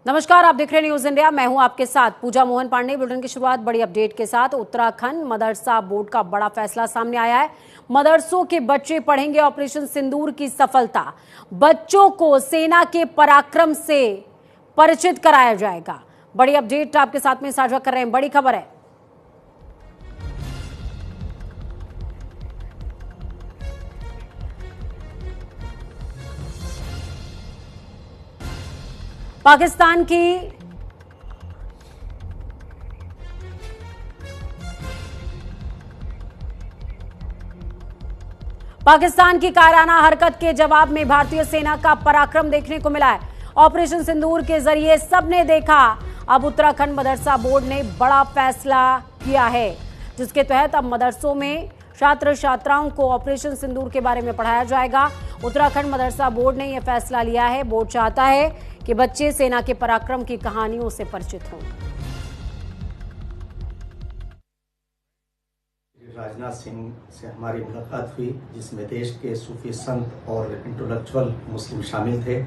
नमस्कार, आप देख रहे हैं न्यूज इंडिया। मैं हूं आपके साथ पूजा मोहन पांडे। बुलेटिन की शुरुआत बड़ी अपडेट के साथ। उत्तराखंड मदरसा बोर्ड का बड़ा फैसला सामने आया है। मदरसों के बच्चे पढ़ेंगे ऑपरेशन सिंदूर की सफलता। बच्चों को सेना के पराक्रम से परिचित कराया जाएगा। बड़ी अपडेट आपके साथ में साझा कर रहे हैं। बड़ी खबर है, पाकिस्तान की कायराना हरकत के जवाब में भारतीय सेना का पराक्रम देखने को मिला है। ऑपरेशन सिंदूर के जरिए सबने देखा। अब उत्तराखंड मदरसा बोर्ड ने बड़ा फैसला किया है, जिसके तहत अब मदरसों में छात्र छात्राओं को ऑपरेशन सिंदूर के बारे में पढ़ाया जाएगा। उत्तराखंड मदरसा बोर्ड ने यह फैसला लिया है। बोर्ड चाहता है कि बच्चे सेना के पराक्रम की कहानियों से परिचित हों। राजनाथ सिंह से हमारी मुलाकात हुई, जिसमें देश के सूफी संत और इंटेलेक्चुअल मुस्लिम शामिल थे।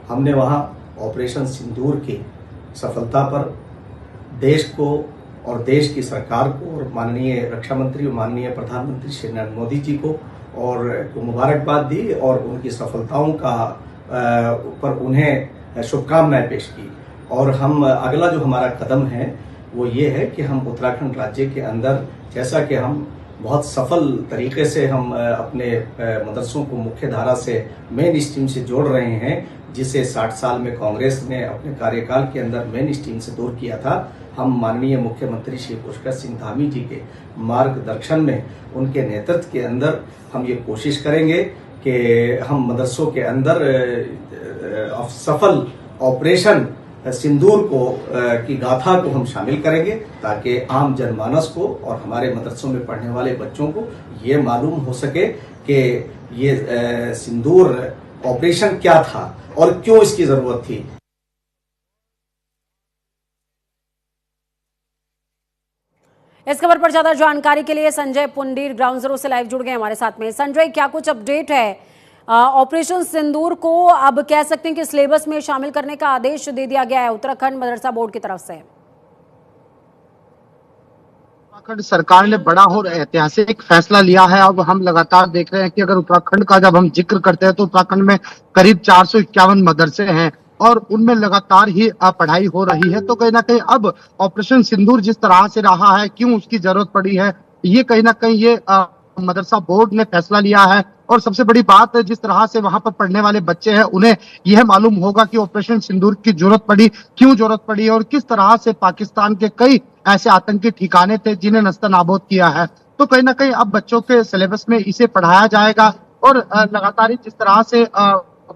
हमने वहां ऑपरेशन सिंदूर की सफलता पर देश को और देश की सरकार को और माननीय रक्षा मंत्री और माननीय प्रधानमंत्री श्री नरेंद्र मोदी जी को और मुबारकबाद दी और उनकी सफलताओं का पर उन्हें शुभकामनाएं पेश की। और हम अगला जो हमारा कदम है वो ये है कि हम उत्तराखंड राज्य के अंदर, जैसा कि हम बहुत सफल तरीके से हम अपने मदरसों को मुख्य धारा से मेन स्ट्रीम से जोड़ रहे हैं, जिसे 60 साल में कांग्रेस ने अपने कार्यकाल के अंदर मेन स्ट्रीम से दूर किया था। हम माननीय मुख्यमंत्री श्री पुष्कर सिंह धामी जी के मार्गदर्शन में, उनके नेतृत्व के अंदर हम ये कोशिश करेंगे कि हम मदरसों के अंदर सफल ऑपरेशन सिंदूर को की गाथा को हम शामिल करेंगे, ताकि आम जनमानस को और हमारे मदरसों में पढ़ने वाले बच्चों को ये मालूम हो सके कि ये सिंदूर ऑपरेशन क्या था और क्यों इसकी जरूरत थी। इस खबर पर ज्यादा जानकारी के लिए संजय पुंडीर ग्राउंड जीरो से लाइव जुड़ गए हमारे साथ में। संजय, क्या कुछ अपडेट है? ऑपरेशन सिंदूर को अब कह सकते हैं कि सिलेबस में शामिल करने का आदेश दे दिया गया है उत्तराखंड मदरसा बोर्ड की तरफ से। उत्तराखंड सरकार ने बड़ा और ऐतिहासिक फैसला लिया है। अब हम लगातार देख रहे हैं कि अगर उत्तराखंड का जब हम जिक्र करते हैं तो उत्तराखंड में करीब 451 मदरसे हैं और उनमें लगातार ही पढ़ाई हो रही है। तो कहीं ना कहीं अब ऑपरेशन सिंदूर जिस तरह से रहा है, क्यों उसकी जरूरत पड़ी है, ये कहीं ना कहीं ये मदरसा बोर्ड ने फैसला लिया है। और सबसे बड़ी बात, जिस तरह से वहां पर पढ़ने वाले बच्चे हैं, उन्हें यह मालूम होगा कि ऑपरेशन सिंदूर की जरूरत पड़ी, क्यों जरूरत पड़ी और किस तरह से पाकिस्तान के कई ऐसे आतंकी ठिकाने थे जिन्हें नस्तनाबूद किया है। तो कहीं ना कहीं अब बच्चों के सिलेबस में इसे पढ़ाया जाएगा। और लगातार जिस तरह से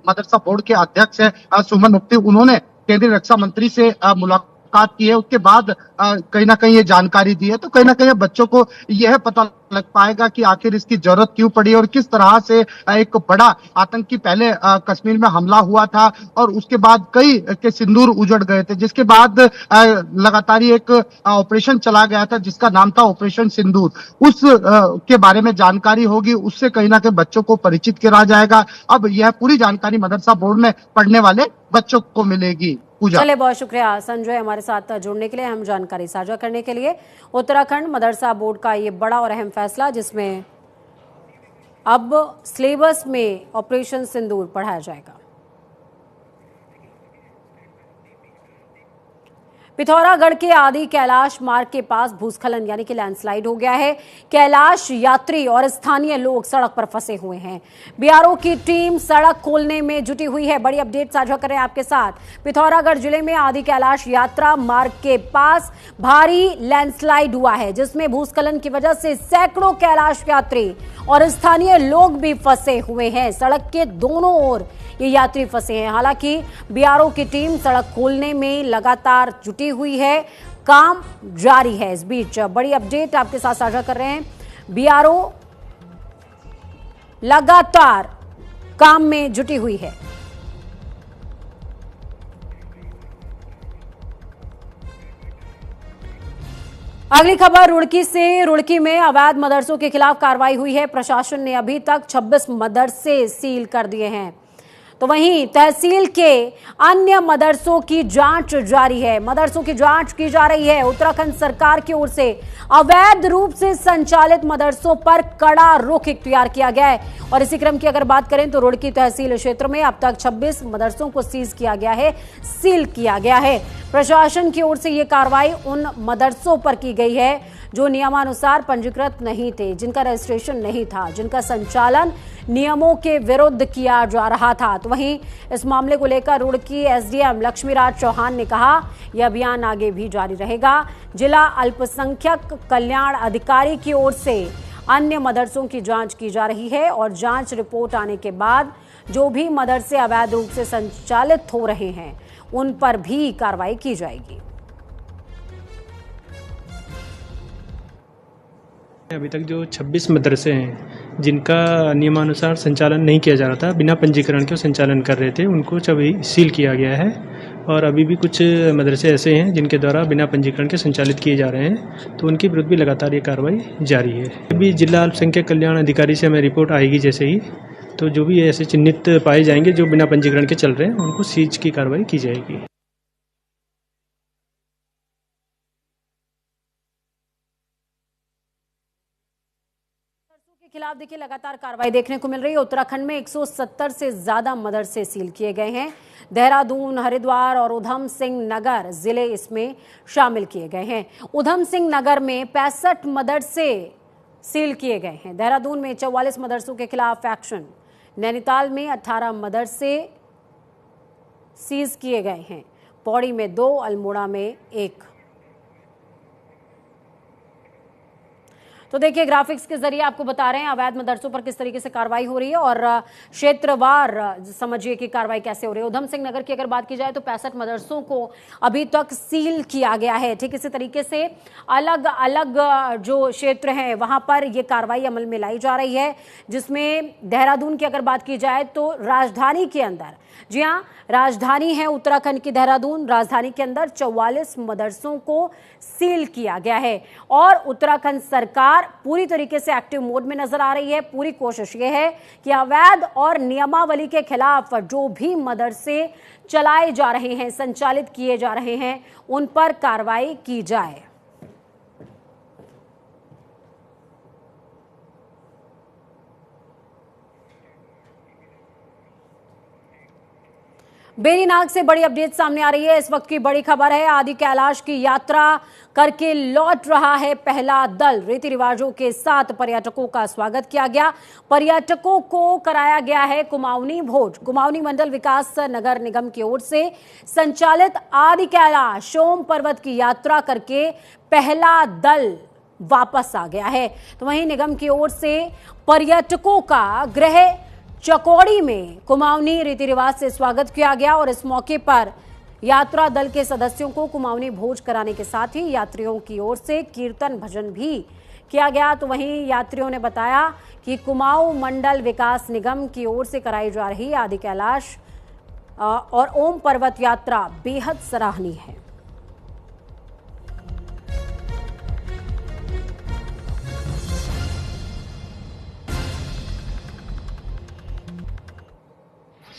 मदरसा बोर्ड के अध्यक्ष है सुमन मुफ्ती, उन्होंने केंद्रीय रक्षा मंत्री से मुलाकात की है, उसके बाद कहीं ना कहीं ये जानकारी दी है। तो कहीं ना कहीं बच्चों को यह पता लग पाएगा कि आखिर इसकी जरूरत क्यों पड़ी और किस तरह से एक बड़ा आतंकी पहले कश्मीर में हमला हुआ था और उसके बाद कई के सिंदूर उजड़ गए थे, जिसके बाद लगातार एक ऑपरेशन चला गया था जिसका नाम था ऑपरेशन सिंदूर। उस के बारे में जानकारी होगी, उससे कहीं ना कहीं बच्चों को परिचित करा जाएगा। अब यह पूरी जानकारी मदरसा बोर्ड में पढ़ने वाले बच्चों को मिलेगी। चले, बहुत शुक्रिया संजय हमारे साथ जुड़ने के लिए, हम जानकारी साझा करने के लिए। उत्तराखंड मदरसा बोर्ड का ये बड़ा और अहम फैसला, जिसमें अब सिलेबस में ऑपरेशन सिंदूर पढ़ाया जाएगा। पिथौरागढ़ के आदि कैलाश मार्ग के पास भूस्खलन यानी कि लैंडस्लाइड हो गया है। कैलाश यात्री और स्थानीय लोग सड़क पर फंसे हुए हैं। बीआरओ की टीम सड़क खोलने में जुटी हुई है। बड़ी अपडेट साझा करें आपके साथ। पिथौरागढ़ जिले में आदि कैलाश यात्रा मार्ग के पास भारी लैंडस्लाइड हुआ है, जिसमें भूस्खलन की वजह से सैकड़ों कैलाश यात्री और स्थानीय लोग भी फंसे हुए हैं। सड़क के दोनों ओर ये यात्री फंसे हैं। हालांकि बीआरओ की टीम सड़क खोलने में लगातार जुटी हुई है, काम जारी है। इस बीच बड़ी अपडेट आपके साथ साझा कर रहे हैं। बीआरओ लगातार काम में जुटी हुई है। अगली खबर रुड़की से। रुड़की में अवैध मदरसों के खिलाफ कार्रवाई हुई है। प्रशासन ने अभी तक 26 मदरसे सील कर दिए हैं। तो वहीं तहसील के अन्य मदरसों की जांच जारी है। मदरसों की जांच की जा रही है। उत्तराखंड सरकार की ओर से अवैध रूप से संचालित मदरसों पर कड़ा रुख इख्तियार किया गया है। और इसी क्रम की अगर बात करें तो रुड़की तहसील क्षेत्र में अब तक 26 मदरसों को सीज किया गया है, सील किया गया है। प्रशासन की ओर से यह कार्रवाई उन मदरसों पर की गई है जो नियमानुसार पंजीकृत नहीं थे, जिनका रजिस्ट्रेशन नहीं था, जिनका संचालन नियमों के विरुद्ध किया जा रहा था। तो वहीं इस मामले को लेकर रुड़की एसडीएम लक्ष्मीराज चौहान ने कहा यह अभियान आगे भी जारी रहेगा। जिला अल्पसंख्यक कल्याण अधिकारी की ओर से अन्य मदरसों की जांच की जा रही है और जांच रिपोर्ट आने के बाद जो भी मदरसे अवैध रूप से संचालित हो रहे हैं उन पर भी कार्रवाई की जाएगी। अभी तक जो 26 मदरसे हैं जिनका नियमानुसार संचालन नहीं किया जा रहा था, बिना पंजीकरण के संचालन कर रहे थे, उनको अभी सील किया गया है। और अभी भी कुछ मदरसे ऐसे हैं जिनके द्वारा बिना पंजीकरण के संचालित किए जा रहे हैं, तो उनके विरुद्ध भी लगातार ये कार्रवाई जारी है। अभी जिला अल्पसंख्यक कल्याण अधिकारी से हमें रिपोर्ट आएगी जैसे ही, तो जो भी ऐसे चिन्हित पाए जाएंगे जो बिना पंजीकरण के चल रहे हैं उनको सीज की कार्रवाई की जाएगी। के खिलाफ देखिए लगातार कार्रवाई देखने को मिल रही है। उत्तराखंड में 170 से ज्यादा मदरसे सील किए गए हैं। देहरादून, हरिद्वार और उधम सिंह नगर जिले इसमें शामिल किए गए हैं। उधम सिंह नगर में 65 मदरसे सील किए गए हैं। देहरादून में 44 मदरसों के खिलाफ एक्शन। नैनीताल में 18 मदरसे सीज किए गए हैं। पौड़ी में 2, अल्मोड़ा में 1। तो देखिए ग्राफिक्स के जरिए आपको बता रहे हैं अवैध मदरसों पर किस तरीके से कार्रवाई हो रही है और क्षेत्रवार समझिए कि कार्रवाई कैसे हो रही है। उधम सिंह नगर की अगर बात की जाए तो 65 मदरसों को अभी तक सील किया गया है। ठीक इसी तरीके से अलग अलग जो क्षेत्र हैं वहां पर यह कार्रवाई अमल में लाई जा रही है, जिसमें देहरादून की अगर बात की जाए तो राजधानी के अंदर, जी हाँ राजधानी है उत्तराखंड की देहरादून, राजधानी के अंदर 44 मदरसों को सील किया गया है। और उत्तराखंड सरकार पूरी तरीके से एक्टिव मोड में नजर आ रही है। पूरी कोशिश ये है कि अवैध और नियमावली के खिलाफ जो भी मदरसे चलाए जा रहे हैं, संचालित किए जा रहे हैं, उन पर कार्रवाई की जाए। बेरीनाग से बड़ी अपडेट सामने आ रही है। इस वक्त की बड़ी खबर है, आदि कैलाश की यात्रा करके लौट रहा है पहला दल। रीति रिवाजों के साथ पर्यटकों का स्वागत किया गया। पर्यटकों को कराया गया है कुमाऊनी भोज। कुमाऊनी मंडल विकास नगर निगम की ओर से संचालित आदि कैलाश सोम पर्वत की यात्रा करके पहला दल वापस आ गया है। तो वहीं निगम की ओर से पर्यटकों का गृह चकौड़ी में कुमाऊनी रीति रिवाज से स्वागत किया गया और इस मौके पर यात्रा दल के सदस्यों को कुमाऊनी भोज कराने के साथ ही यात्रियों की ओर से कीर्तन भजन भी किया गया। तो वहीं यात्रियों ने बताया कि कुमाऊं मंडल विकास निगम की ओर से कराई जा रही आदि कैलाश और ओम पर्वत यात्रा बेहद सराहनीय है।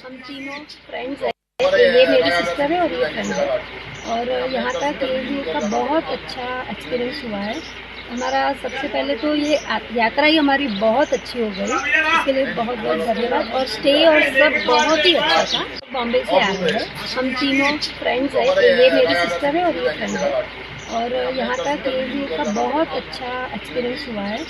हम तीनों फ्रेंड्स हैं, ये मेरी सिस्टर है और ये फ्रेंड है। और यहाँ तक ये का बहुत अच्छा एक्सपीरियंस हुआ है हमारा। सबसे पहले तो ये यात्रा ही हमारी बहुत अच्छी हो गई, इसके लिए बहुत बहुत धन्यवाद। और स्टे और सब बहुत ही अच्छा था। बॉम्बे से आए हैं, हम तीनों फ्रेंड्स हैं, ये मेरी सिस्टर है और ये फ्रेंड है। और यहाँ तक ये का बहुत अच्छा एक्सपीरियंस हुआ है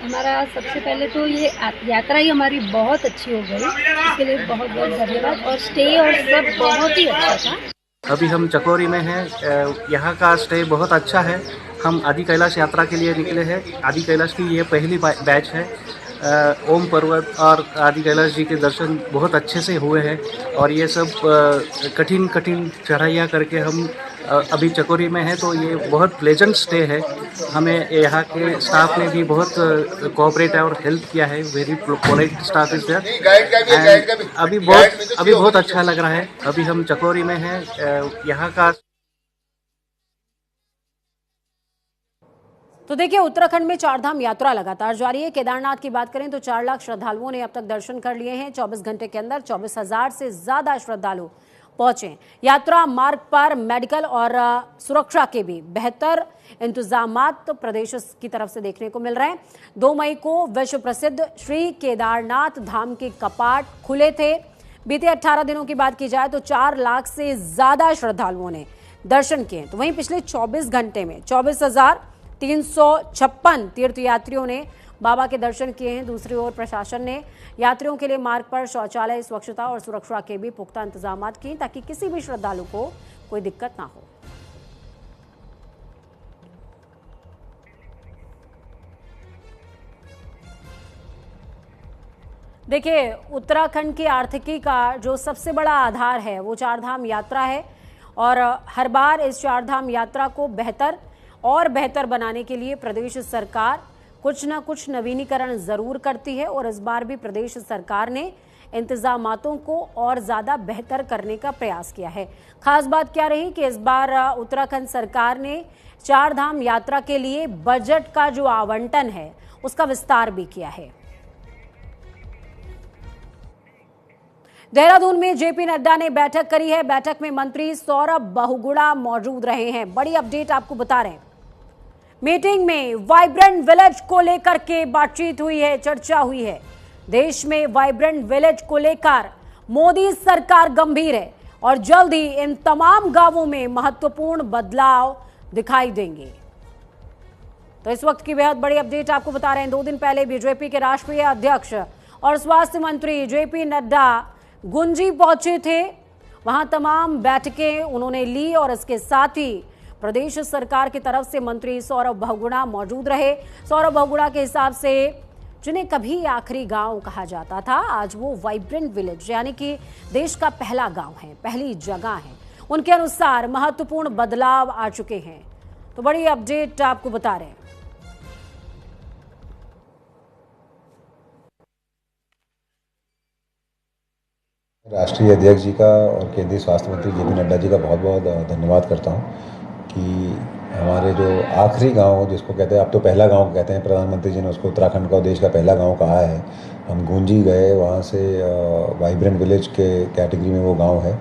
हमारा। सबसे पहले तो ये यात्रा ही हमारी बहुत अच्छी हो गई, इसके लिए बहुत बहुत धन्यवाद। और स्टे और सब बहुत ही अच्छा था। अभी हम चकौरी में हैं। यहाँ का स्टे बहुत अच्छा है। हम आदि कैलाश यात्रा के लिए निकले हैं। आदि कैलाश की ये पहली बैच है। ओम पर्वत और आदि कैलाश जी के दर्शन बहुत अच्छे से हुए हैं। और ये सब कठिन चढ़ाइयाँ करके हम अभी चकौरी में हैं, तो ये बहुत प्लेजेंट स्टे है। हमें यहाँ के स्टाफ ने भी बहुत कोऑपरेट और हेल्प किया है। Very polite staff is there. अभी बहुत अच्छा लग रहा है। अभी हम चकौरी में हैं। यहाँ का तो देखिए, उत्तराखंड में चारधाम यात्रा लगातार जारी है। केदारनाथ की बात करें तो 4 लाख श्रद्धालुओं ने अब तक दर्शन कर लिए हैं। 24 घंटे के अंदर 24,000 से ज्यादा श्रद्धालु पहुंचे। यात्रा मार्ग पर मेडिकल और सुरक्षा के भी बेहतर इंतजामात प्रदेश की तरफ से देखने को मिल रहे हैं। 2 मई को विश्व प्रसिद्ध श्री केदारनाथ धाम के कपाट खुले थे। बीते 18 दिनों की बात की जाए तो 4 लाख से ज्यादा श्रद्धालुओं ने दर्शन किए। तो वहीं पिछले 24 घंटे में 24,356 तीर्थयात्रियों ने बाबा के दर्शन किए हैं। दूसरी ओर प्रशासन ने यात्रियों के लिए मार्ग पर शौचालय, स्वच्छता और सुरक्षा के भी पुख्ता इंतजाम किए ताकि किसी भी श्रद्धालु को कोई दिक्कत ना हो। देखिए, उत्तराखंड की आर्थिकी का जो सबसे बड़ा आधार है वो चारधाम यात्रा है और हर बार इस चारधाम यात्रा को बेहतर और बेहतर बनाने के लिए प्रदेश सरकार कुछ न कुछ नवीनीकरण जरूर करती है और इस बार भी प्रदेश सरकार ने इंतजामातों को और ज्यादा बेहतर करने का प्रयास किया है। खास बात क्या रही कि इस बार उत्तराखंड सरकार ने चारधाम यात्रा के लिए बजट का जो आवंटन है उसका विस्तार भी किया है। देहरादून में जेपी नड्डा ने बैठक करी है। बैठक में मंत्री सौरभ बहुगुणा मौजूद रहे हैं। बड़ी अपडेट आपको बता रहे हैं। मीटिंग में वाइब्रेंट विलेज को लेकर के बातचीत हुई है, चर्चा हुई है। देश में वाइब्रेंट विलेज को लेकर मोदी सरकार गंभीर है और जल्द ही इन तमाम गांवों में महत्वपूर्ण बदलाव दिखाई देंगे। तो इस वक्त की बेहद बड़ी अपडेट आपको बता रहे हैं। 2 दिन पहले बीजेपी के राष्ट्रीय अध्यक्ष और स्वास्थ्य मंत्री जेपी नड्डा गुंजी पहुंचे थे। वहां तमाम बैठकें उन्होंने ली और इसके साथ ही प्रदेश सरकार की तरफ से मंत्री सौरभ बहुगुणा मौजूद रहे। सौरभ बहुगुणा के हिसाब से जिन्हें कभी आखिरी गांव कहा जाता था, आज वो वाइब्रेंट विलेज यानी कि देश का पहला गांव है, पहली जगह है। उनके अनुसार महत्वपूर्ण बदलाव आ चुके हैं। तो बड़ी अपडेट आपको बता रहे हैं। राष्ट्रीय अध्यक्ष जी का और केंद्रीय स्वास्थ्य मंत्री जेपी नड्डा जी का बहुत बहुत धन्यवाद करता हूं कि हमारे जो आखिरी गांव जिसको कहते हैं, अब तो पहला गांव कहते हैं, प्रधानमंत्री जी ने उसको उत्तराखंड का देश का पहला गांव कहा है। हम गूंजी गए, वहां से वाइब्रेंट विलेज के कैटेगरी में वो गांव है।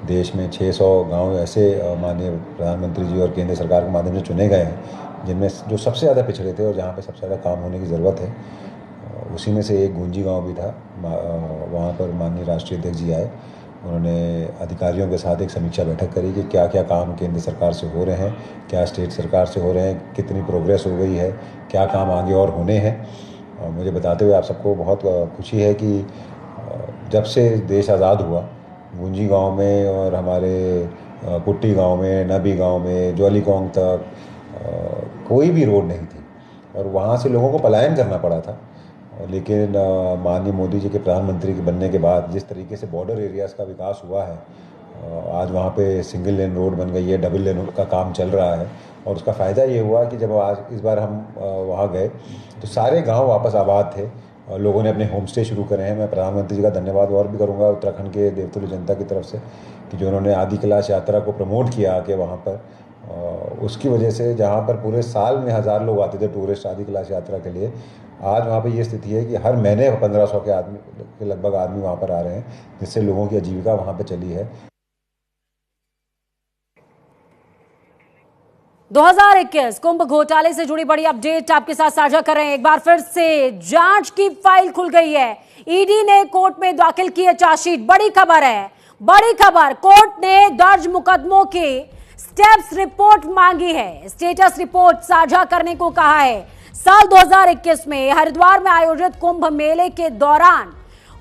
देश में 600 गांव ऐसे माननीय प्रधानमंत्री जी और केंद्र सरकार के माध्यम से चुने गए हैं जिनमें जो सबसे ज़्यादा पिछड़े थे और जहाँ पर सबसे ज़्यादा काम होने की ज़रूरत है, उसी में से एक गूंजी गांव भी था। वहाँ पर माननीय राष्ट्रीय अध्यक्ष जी आए, उन्होंने अधिकारियों के साथ एक समीक्षा बैठक करी कि क्या क्या काम केंद्र सरकार से हो रहे हैं, क्या स्टेट सरकार से हो रहे हैं, कितनी प्रोग्रेस हो गई है, क्या काम आगे और होने हैं। और मुझे बताते हुए आप सबको बहुत खुशी है कि जब से देश आज़ाद हुआ, गूंजी गांव में और हमारे कुट्टी गांव में, नबी गांव में, ज्वालीकोंग तक कोई भी रोड नहीं थी और वहाँ से लोगों को पलायन करना पड़ा था। लेकिन माननीय मोदी जी के प्रधानमंत्री के बनने के बाद जिस तरीके से बॉर्डर एरियाज़ का विकास हुआ है, आज वहाँ पे सिंगल लेन रोड बन गई है, डबल लेन का काम चल रहा है। और उसका फ़ायदा ये हुआ कि जब आज इस बार हम वहाँ गए तो सारे गांव वापस आबाद थे और लोगों ने अपने होम स्टे शुरू करे हैं। मैं प्रधानमंत्री जी का धन्यवाद और भी करूँगा उत्तराखंड के देवतुल्य जनता की तरफ से कि जो उन्होंने आदि कैलाश यात्रा को प्रमोट किया आके वहाँ पर। उसकी वजह से जहाँ पर पूरे साल में 1000 लोग आते थे टूरिस्ट आदि कैलाश यात्रा के लिए, आज वहाँ पे ये स्थिति है कि हर महीने 1500 के लगभग आदमी वहाँ पर आ रहे हैं, जिससे लोगों की आजीविका वहाँ पे चली है। 2021 कुंभ घोटाले से जुड़ी बड़ी अपडेट आपके साथ साझा कर रहे हैं। एक बार फिर से जांच की फाइल खुल गई है। ईडी ने कोर्ट में दाखिल की है चार्जशीट। बड़ी खबर है, बड़ी खबर। कोर्ट ने दर्ज मुकदमों की स्टेप्स रिपोर्ट मांगी है, स्टेटस रिपोर्ट साझा करने को कहा है। साल 2021 में हरिद्वार में आयोजित कुंभ मेले के दौरान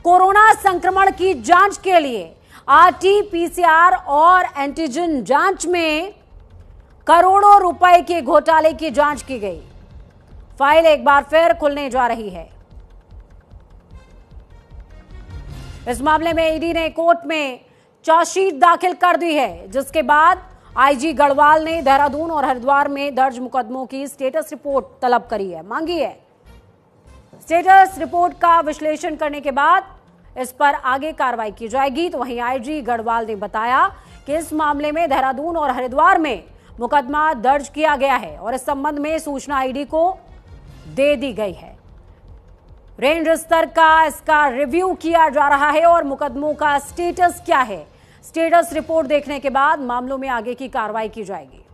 कोरोना संक्रमण की जांच के लिए आरटी-पीसीआर और एंटीजन जांच में करोड़ों रुपए के घोटाले की जांच की गई। फाइल एक बार फिर खुलने जा रही है। इस मामले में ईडी ने कोर्ट में चार्जशीट दाखिल कर दी है, जिसके बाद आईजी गढ़वाल ने देहरादून और हरिद्वार में दर्ज मुकदमों की स्टेटस रिपोर्ट तलब करी है, मांगी है। स्टेटस रिपोर्ट का विश्लेषण करने के बाद इस पर आगे कार्रवाई की जाएगी। तो वहीं आईजी गढ़वाल ने बताया कि इस मामले में देहरादून और हरिद्वार में मुकदमा दर्ज किया गया है और इस संबंध में सूचना ईडी को दे दी गई है। रेंज स्तर का इसका रिव्यू किया जा रहा है और मुकदमों का स्टेटस क्या है, स्टेटस रिपोर्ट देखने के बाद मामलों में आगे की कार्रवाई की जाएगी।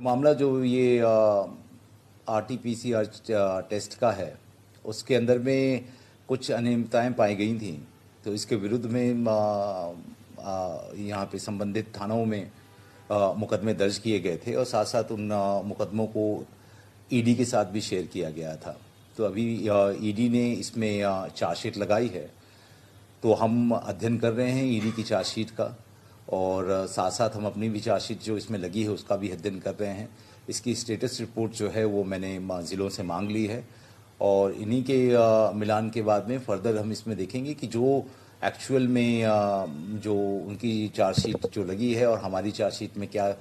मामला जो ये RT-PCR टेस्ट का है, उसके अंदर में कुछ अनियमितताएं पाई गई थी, तो इसके विरुद्ध में यहाँ पे संबंधित थानों में मुकदमे दर्ज किए गए थे और साथ साथ उन मुकदमों को ईडी के साथ भी शेयर किया गया था। तो अभी ईडी ने इसमें चार्जशीट लगाई है, तो हम अध्ययन कर रहे हैं ईडी की चार्जशीट का और साथ साथ हम अपनी भी चार्जशीट जो इसमें लगी है उसका भी अध्ययन कर रहे हैं। इसकी स्टेटस रिपोर्ट जो है वो मैंने ज़िलों से मांग ली है और इन्हीं के मिलान के बाद में फर्दर हम इसमें देखेंगे कि जो एक्चुअल में जो उनकी चार्जशीट जो लगी है और हमारी चार्जशीट में क्या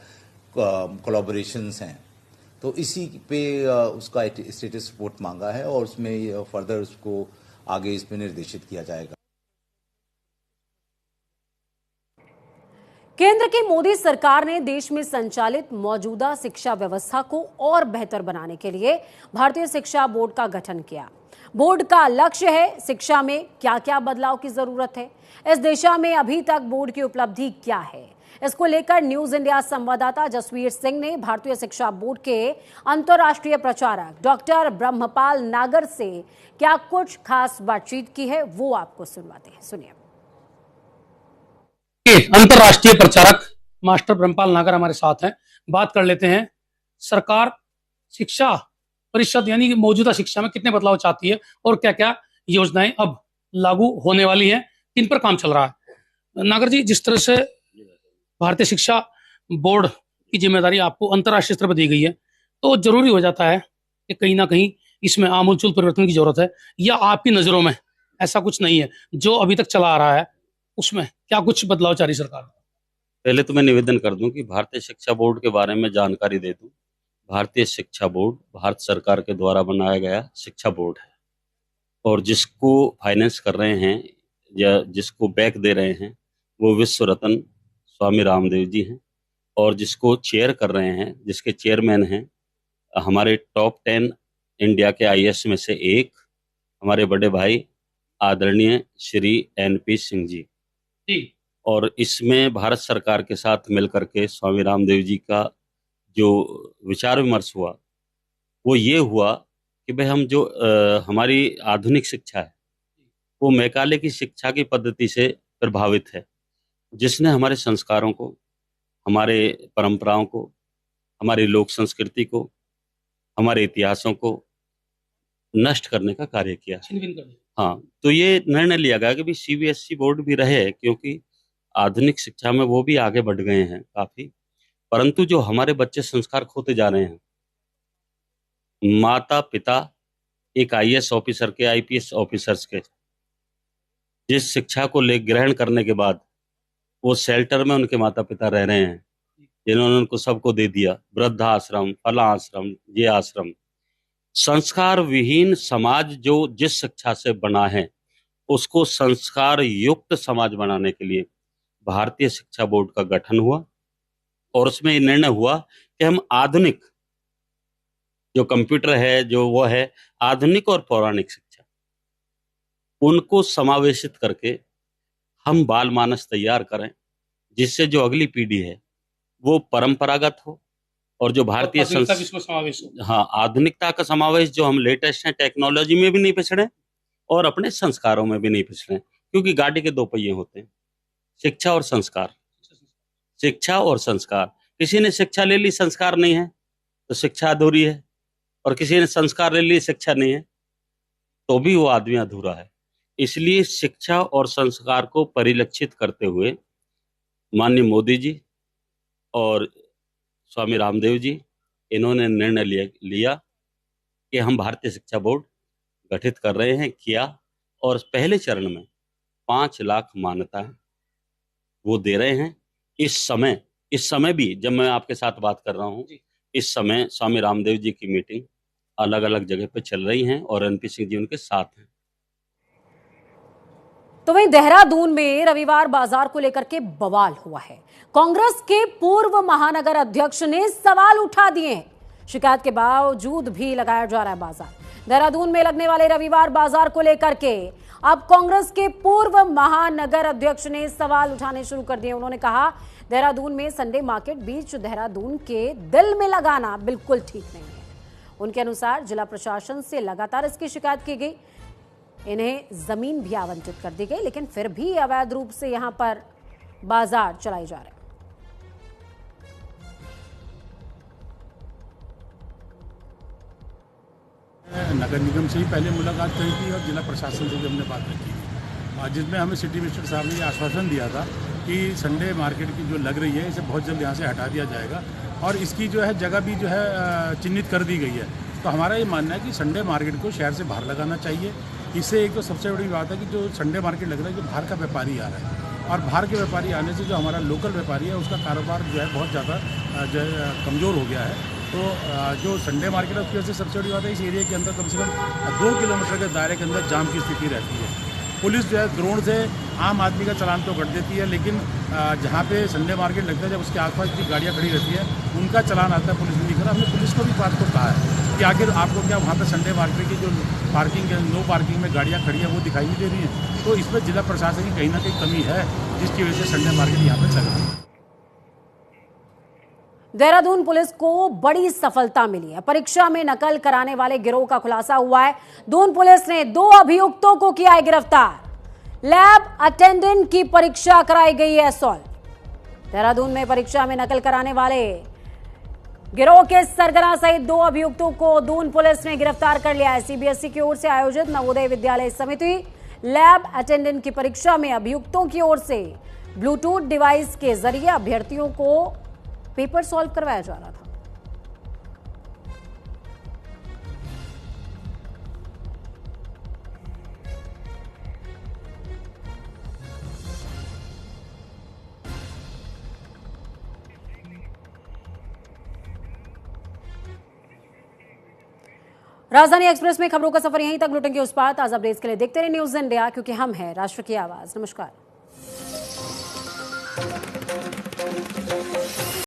कोलैबोरेशंस हैं, तो इसी पे उसका स्टेटस रिपोर्ट मांगा है और उसमें फर्दर उसको आगे इसमें निर्देशित किया जाएगा। केंद्र की मोदी सरकार ने देश में संचालित मौजूदा शिक्षा व्यवस्था को और बेहतर बनाने के लिए भारतीय शिक्षा बोर्ड का गठन किया। बोर्ड का लक्ष्य है शिक्षा में क्या क्या बदलाव की जरूरत है, इस दिशा में अभी तक बोर्ड की उपलब्धि क्या है। इसको लेकर न्यूज इंडिया संवाददाता जसवीर सिंह ने भारतीय शिक्षा बोर्ड के अंतर्राष्ट्रीय प्रचारक डॉक्टर ब्रह्मपाल नागर से क्या कुछ खास बातचीत की है, वो आपको सुनवाते हैं, सुनिए। अंतर्राष्ट्रीय प्रचारक मास्टर ब्रह्मपाल नागर हमारे साथ हैं। बात कर लेते हैं, सरकार शिक्षा परिषद यानी कि मौजूदा शिक्षा में कितने बदलाव चाहती है और क्या क्या योजनाएं अब लागू होने वाली हैं, किन पर काम चल रहा है। नागर जी, जिस तरह से भारतीय शिक्षा बोर्ड की जिम्मेदारी आपको अंतर्राष्ट्रीय स्तर पर दी गई है, तो जरूरी हो जाता है कि कहीं ना कहीं इसमें आमूलचूल परिवर्तन की जरूरत है, या आपकी नजरों में ऐसा कुछ नहीं है, जो अभी तक चला आ रहा है उसमें क्या कुछ बदलाव चाह रही सरकार? पहले तो मैं निवेदन कर दूं कि भारतीय शिक्षा बोर्ड के बारे में जानकारी दे दूं। भारतीय शिक्षा बोर्ड भारत सरकार के द्वारा बनाया गया शिक्षा बोर्ड है और जिसको फाइनेंस कर रहे हैं या जिसको बैक दे रहे हैं वो विश्व रत्न स्वामी रामदेव जी हैं और जिसको चेयर कर रहे हैं, जिसके चेयरमैन हैं हमारे टॉप 10 इंडिया के IAS में से एक हमारे बड़े भाई आदरणीय श्री NP सिंह जी। और इसमें भारत सरकार के साथ मिलकर के स्वामी रामदेव जी का जो विचार विमर्श हुआ वो ये हुआ कि भाई हम जो हमारी आधुनिक शिक्षा है वो मैकाले की शिक्षा की पद्धति से प्रभावित है, जिसने हमारे संस्कारों को, हमारे परंपराओं को, हमारी लोक संस्कृति को, हमारे इतिहासों को नष्ट करने का कार्य किया। हाँ, तो ये निर्णय लिया गया कि भी CBSE बोर्ड भी रहे, क्योंकि आधुनिक शिक्षा में वो भी आगे बढ़ गए हैं काफी, परंतु जो हमारे बच्चे संस्कार खोते जा रहे हैं, माता पिता एक IAS ऑफिसर के, IPS ऑफिसर्स के, जिस शिक्षा को ले ग्रहण करने के बाद वो शेल्टर में उनके माता पिता रह रहे हैं, जिन्होंने उनको सबको दे दिया, वृद्धाश्रम, फला आश्रम, ये आश्रम। संस्कार विहीन समाज जो जिस शिक्षा से बना है उसको संस्कार युक्त समाज बनाने के लिए भारतीय शिक्षा बोर्ड का गठन हुआ और उसमें ये निर्णय हुआ कि हम आधुनिक जो कंप्यूटर है, जो वो है आधुनिक और पौराणिक शिक्षा, उनको समावेशित करके हम बाल मानस तैयार करें, जिससे जो अगली पीढ़ी है वो परंपरागत हो और जो भारतीय आधुनिकता का समावेश, जो हम लेटेस्ट हैं, टेक्नोलॉजी में भी नहीं पिछड़े और अपने संस्कारों में भी नहीं पिछड़े, क्योंकि गाड़ी के 2 पहिए होते हैं, शिक्षा और संस्कार। शिक्षा और संस्कार, किसी ने शिक्षा ले ली संस्कार नहीं है तो शिक्षा अधूरी है, और किसी ने संस्कार ले ली शिक्षा नहीं है तो भी वो आदमी अधूरा है। इसलिए शिक्षा और संस्कार को परिलक्षित करते हुए माननीय मोदी जी और स्वामी रामदेव जी, इन्होंने निर्णय लिया कि हम भारतीय शिक्षा बोर्ड गठित कर रहे हैं, किया, और पहले चरण में 5 लाख मान्यताएं वो दे रहे हैं। इस समय भी जब मैं आपके साथ बात कर रहा हूँ, इस समय स्वामी रामदेव जी की मीटिंग अलग अलग जगह पे चल रही हैं और NP सिंह जी उनके साथ हैं। तो वहीं देहरादून में रविवार बाजार को लेकर के बवाल हुआ है। कांग्रेस के पूर्व महानगर अध्यक्ष ने सवाल उठा दिए हैं। शिकायत के बावजूद भी लगाया जा रहा है बाजार। देहरादून में लगने वाले रविवार बाजार को लेकर के अब कांग्रेस के पूर्व महानगर अध्यक्ष ने सवाल उठाने शुरू कर दिए। उन्होंने कहा, देहरादून में संडे मार्केट बीच देहरादून के दिल में लगाना बिल्कुल ठीक नहीं है। उनके अनुसार जिला प्रशासन से लगातार इसकी शिकायत की गई, इन्हें जमीन भी आवंटित कर दी गई, लेकिन फिर भी अवैध रूप से यहां पर बाजार चलाए जा रहे हैं। नगर निगम से ही पहले मुलाकात करी थी और जिला प्रशासन से भी हमने बात की थी, जिसमें हमें सिटी मिनिस्टर साहब ने ये आश्वासन दिया था कि संडे मार्केट की जो लग रही है इसे बहुत जल्द यहाँ से हटा दिया जाएगा और इसकी जो है जगह भी जो है चिन्हित कर दी गई है। तो हमारा ये मानना है कि संडे मार्केट को शहर से बाहर लगाना चाहिए। इससे एक तो सबसे बड़ी बात है कि जो संडे मार्केट लग रहा है जो बाहर का व्यापारी आ रहा है और बाहर के व्यापारी आने से जो हमारा लोकल व्यापारी है उसका कारोबार जो है बहुत ज़्यादा जो है कमज़ोर हो गया है। तो जो संडे मार्केट है उसकी वजह से सबसे बड़ी बात है इस एरिया के अंदर कम से कम 2 किलोमीटर के दायरे के अंदर जाम की स्थिति रहती है। पुलिस जो है ड्रोन से आम आदमी का चालान तो कट देती है, लेकिन जहाँ पे संडे मार्केट लगता है जब उसके आसपास की गाड़ियाँ खड़ी रहती है उनका चालान आता है, पुलिस ने नहीं करा। हमने पुलिस को भी बात को कहा है कि आखिर आपको क्या वहाँ पे संडे मार्केट की जो पार्किंग है, नो पार्किंग में गाड़ियाँ खड़ी है वो दिखाई नहीं दे रही हैं। तो इसमें जिला प्रशासन की कहीं ना कहीं कमी है जिसकी वजह से संडे मार्केट यहाँ पर चल रहा है। देहरादून पुलिस को बड़ी सफलता मिली है। परीक्षा में नकल कराने वाले गिरोह का खुलासा हुआ है। दून पुलिस ने 2 अभियुक्तों को किया है गिरफ्तार। लैब अटेंडेंट की परीक्षा कराई गई है सॉल्व। देहरादून में परीक्षा में नकल कराने वाले गिरोह के सरगना सहित 2 अभियुक्तों को दून पुलिस ने गिरफ्तार कर लिया है। सीबीएसई की ओर से आयोजित नवोदय विद्यालय समिति लैब अटेंडेंट की परीक्षा में अभियुक्तों की ओर से ब्लूटूथ डिवाइस के जरिए अभ्यर्थियों को पेपर सॉल्व करवाया जा रहा था। राजधानी एक्सप्रेस में खबरों का सफर यहीं तक। लुटेंगे उस पार। ताजा अपडेट्स के लिए देखते रहिए न्यूज़ इंडिया, क्योंकि हम हैं राष्ट्र की आवाज। नमस्कार।